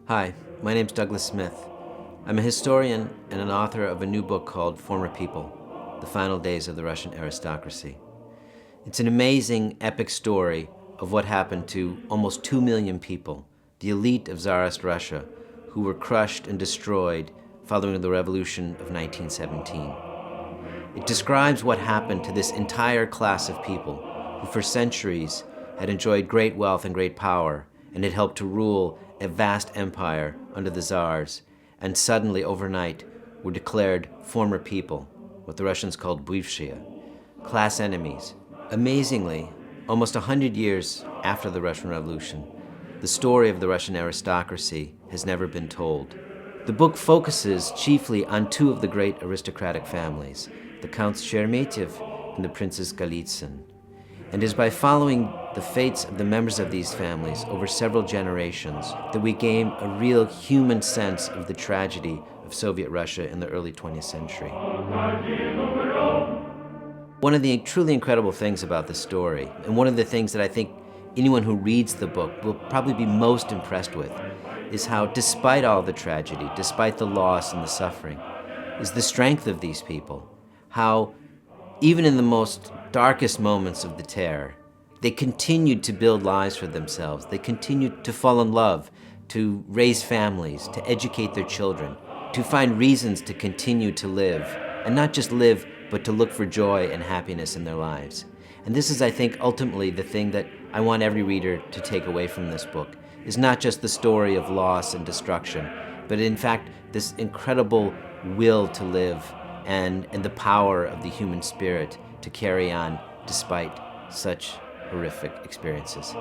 Hi, my name's Douglas Smith. I'm a historian and an author of a new book called Former People, The Final Days of the Russian Aristocracy. It's an amazing, epic story of what happened to almost 2 million people, the elite of Tsarist Russia, who were crushed and destroyed following the revolution of 1917. It describes what happened to this entire class of people who for centuries had enjoyed great wealth and great power and had helped to rule a vast empire under the Tsars, and suddenly overnight were declared former people, what the Russians called bывшие, class enemies. Amazingly, almost 100 years after the Russian Revolution, the story of the Russian aristocracy has never been told. The book focuses chiefly on two of the great aristocratic families, the Counts Sheremetyev and the Princes Golitsyn, and is by following the fates of the members of these families over several generations that we gain a real human sense of the tragedy of Soviet Russia in the early 20th century. One of the truly incredible things about this story, and one of the things that I think anyone who reads the book will probably be most impressed with, is how despite all the tragedy, despite the loss and the suffering, is the strength of these people. How even in the most darkest moments of the terror, they continued to build lives for themselves. They continued to fall in love, to raise families, to educate their children, to find reasons to continue to live, and not just live, but to look for joy and happiness in their lives. And this is, I think, ultimately the thing that I want every reader to take away from this book, is not just the story of loss and destruction, but in fact, this incredible will to live and the power of the human spirit to carry on despite such horrific experiences.